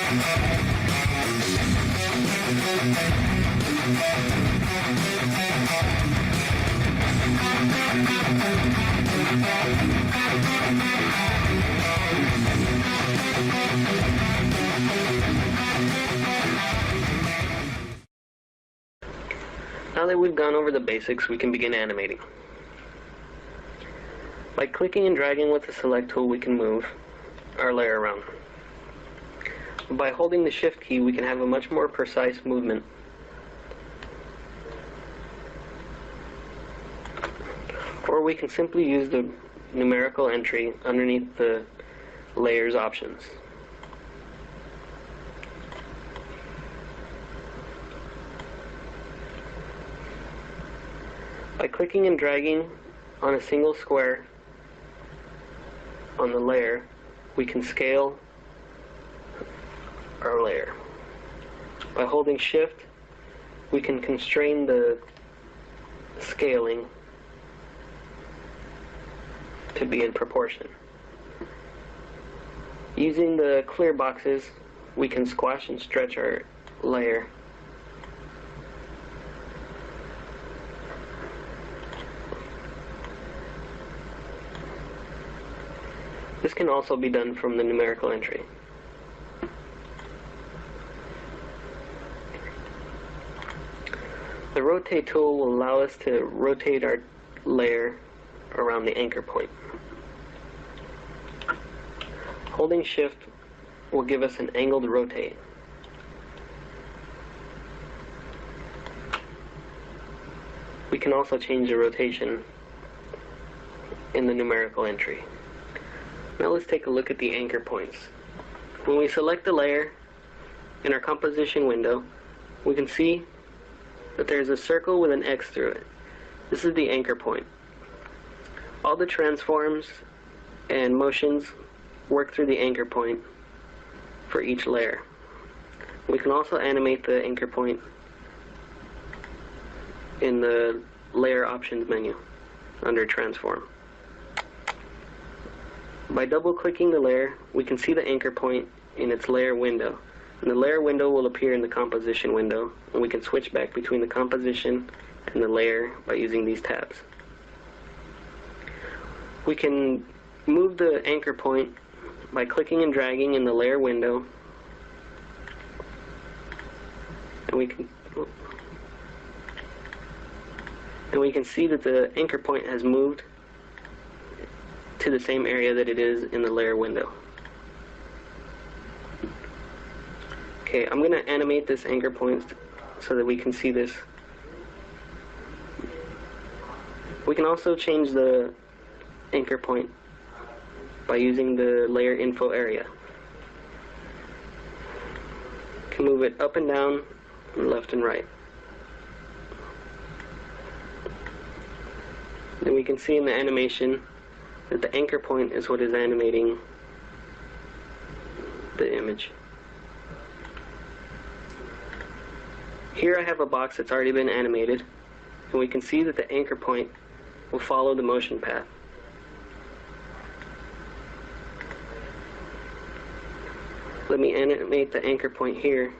Now that we've gone over the basics, we can begin animating. By clicking and dragging with the select tool, we can move our layer around. By holding the shift key, we can have a much more precise movement. Or we can simply use the numerical entry underneath the layers options. By clicking and dragging on a single square on the layer, we can scale our layer. By holding shift, we can constrain the scaling to be in proportion. Using the clear boxes, we can squash and stretch our layer. This can also be done from the numerical entry. The rotate tool will allow us to rotate our layer around the anchor point. Holding shift will give us an angled rotate. We can also change the rotation in the numerical entry. Now let's take a look at the anchor points. When we select the layer in our composition window, we can see that there's a circle with an X through it. This is the anchor point. All the transforms and motions work through the anchor point for each layer. We can also animate the anchor point in the layer options menu under transform. By double clicking the layer, we can see the anchor point in its layer window. And the layer window will appear in the composition window, and we can switch back between the composition and the layer by using these tabs. We can move the anchor point by clicking and dragging in the layer window, and we can see that the anchor point has moved to the same area that it is in the layer window. Okay, I'm going to animate this anchor point so that we can see this. We can also change the anchor point by using the layer info area. You can move it up and down, and left and right. Then we can see in the animation that the anchor point is what is animating the image. Here I have a box that's already been animated, and we can see that the anchor point will follow the motion path. Let me animate the anchor point here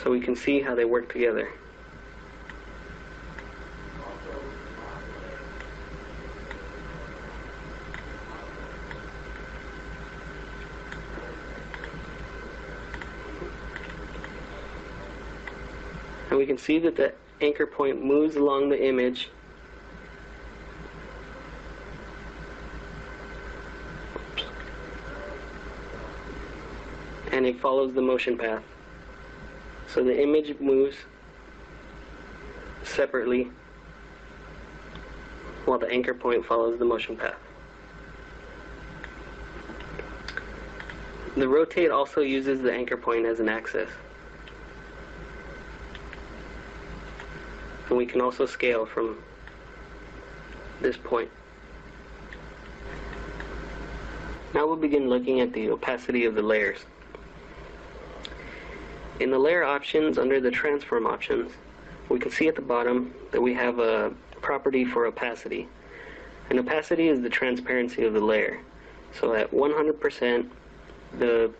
so we can see how they work together. And we can see that the anchor point moves along the image and it follows the motion path. So the image moves separately while the anchor point follows the motion path. The rotate also uses the anchor point as an axis. And we can also scale from this point. Now we'll begin looking at the opacity of the layers. In the layer options under the transform options, we can see at the bottom that we have a property for opacity. And opacity is the transparency of the layer. So at 100%, the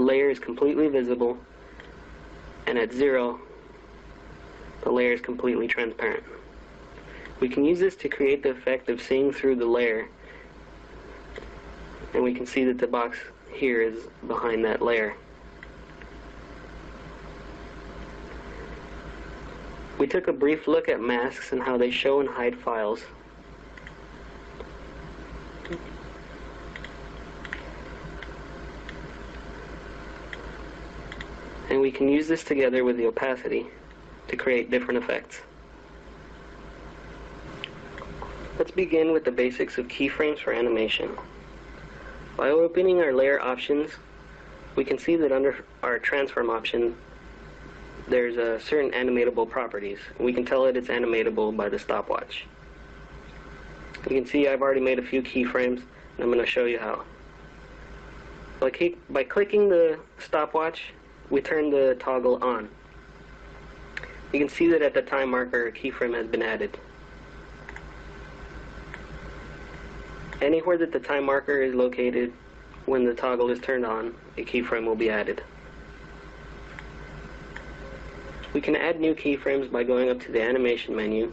layer is completely visible, and at 0, the layer is completely transparent. We can use this to create the effect of seeing through the layer, and we can see that the box here is behind that layer. We took a brief look at masks and how they show and hide files. And we can use this together with the opacity to create different effects. Let's begin with the basics of keyframes for animation. By opening our layer options, we can see that under our transform option, there's certain animatable properties. We can tell that it's animatable by the stopwatch. You can see I've already made a few keyframes, and I'm going to show you how. By clicking the stopwatch, we turn the toggle on. You can see that at the time marker, a keyframe has been added. Anywhere that the time marker is located, when the toggle is turned on, a keyframe will be added. We can add new keyframes by going up to the animation menu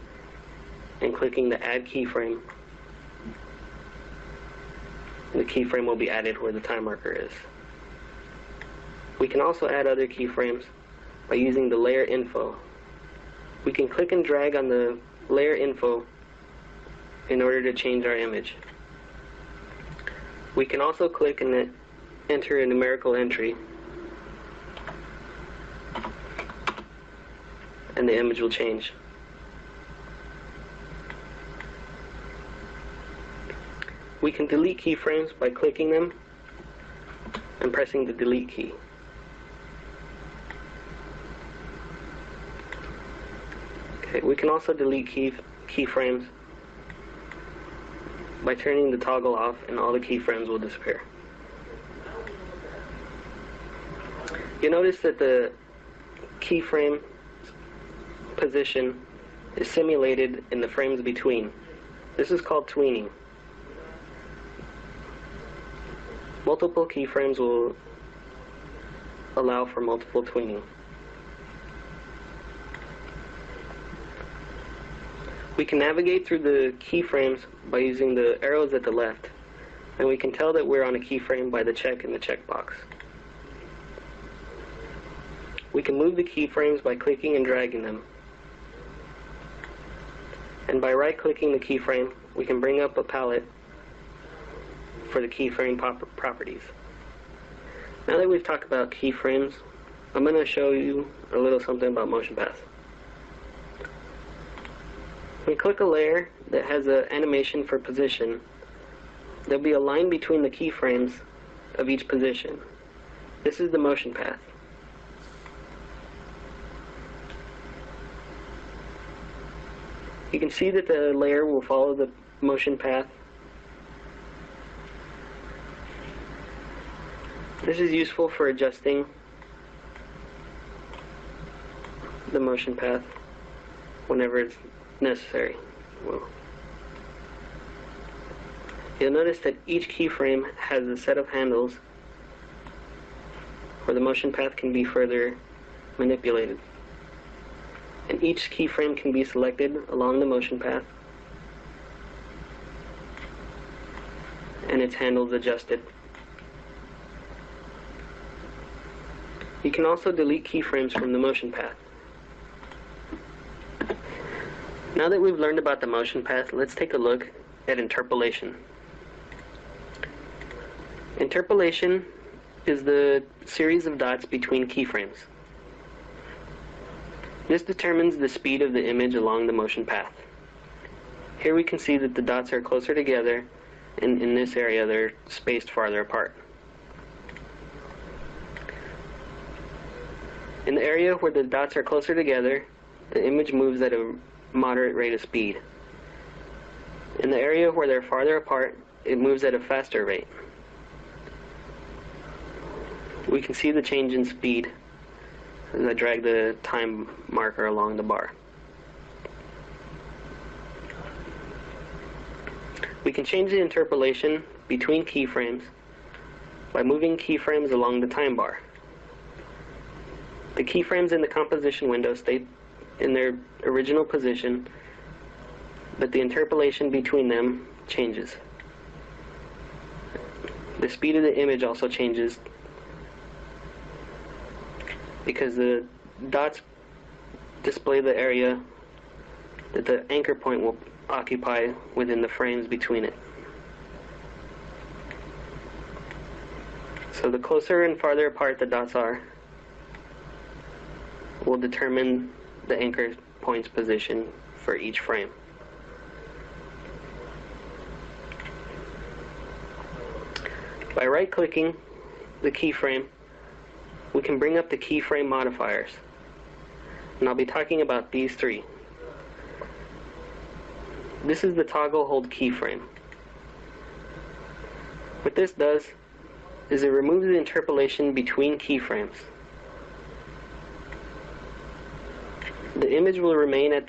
and clicking the add keyframe. The keyframe will be added where the time marker is. We can also add other keyframes by using the layer info. We can click and drag on the layer info in order to change our image. We can also click and enter a numerical entry, and the image will change. We can delete keyframes by clicking them and pressing the delete key. Okay, we can also delete keyframes by turning the toggle off, and all the keyframes will disappear. You notice that the keyframe position is simulated in the frames between. This is called tweening. Multiple keyframes will allow for multiple tweening. We can navigate through the keyframes by using the arrows at the left, and we can tell that we're on a keyframe by the check in the checkbox. We can move the keyframes by clicking and dragging them. And by right-clicking the keyframe, we can bring up a palette for the keyframe properties. Now that we've talked about keyframes, I'm going to show you a little something about motion paths. When we click a layer that has an animation for position, there'll be a line between the keyframes of each position. This is the motion path. You can see that the layer will follow the motion path. This is useful for adjusting the motion path whenever it's necessary. You'll notice that each keyframe has a set of handles where the motion path can be further manipulated. And each keyframe can be selected along the motion path, and its handles adjusted. You can also delete keyframes from the motion path. Now that we've learned about the motion path, let's take a look at interpolation. Interpolation is the series of dots between keyframes. This determines the speed of the image along the motion path. Here we can see that the dots are closer together, and in this area they're spaced farther apart. In the area where the dots are closer together, the image moves at a moderate rate of speed. In the area where they're farther apart, it moves at a faster rate. We can see the change in speed as I drag the time marker along the bar. We can change the interpolation between keyframes by moving keyframes along the time bar. The keyframes in the composition window stay in their original position, but the interpolation between them changes. The speed of the image also changes because the dots display the area that the anchor point will occupy within the frames between it. So the closer and farther apart the dots are will determine the anchor point's position for each frame. By right-clicking the keyframe, we can bring up the keyframe modifiers. And I'll be talking about these three. This is the toggle hold keyframe. What this does is it removes the interpolation between keyframes. The image will remain at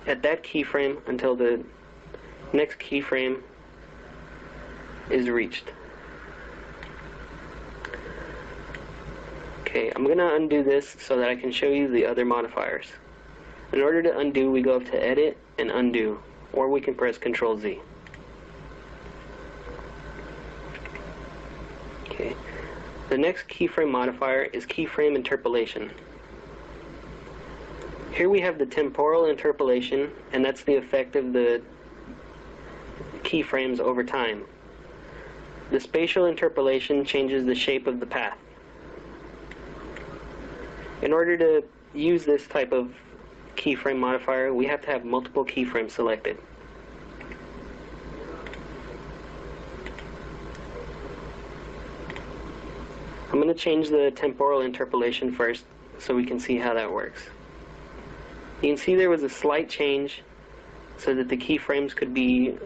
that keyframe until the next keyframe is reached. Okay, I'm going to undo this so that I can show you the other modifiers. In order to undo, we go up to Edit and Undo, or we can press Ctrl Z. Okay, the next keyframe modifier is keyframe interpolation. Here we have the temporal interpolation, and that's the effect of the keyframes over time. The spatial interpolation changes the shape of the path. In order to use this type of keyframe modifier, we have to have multiple keyframes selected. I'm going to change the temporal interpolation first so we can see how that works. You can see there was a slight change so that the keyframes could be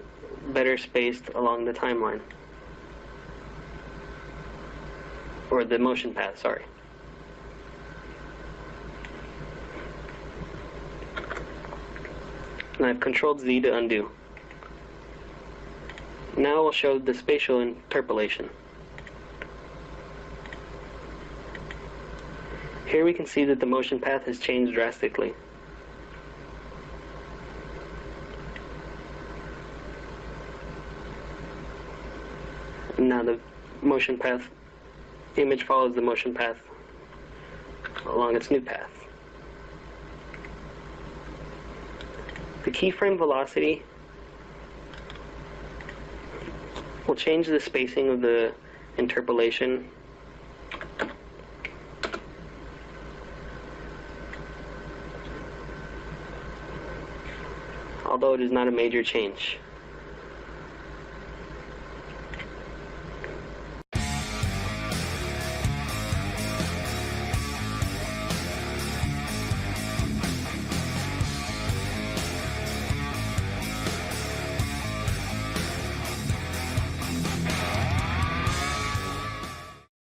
better spaced along the timeline. Or the motion path, sorry. And I've Ctrl Z to undo. Now I'll show the spatial interpolation. Here we can see that the motion path has changed drastically. Now the motion path, image follows the motion path along its new path. The keyframe velocity will change the spacing of the interpolation. Although it is not a major change.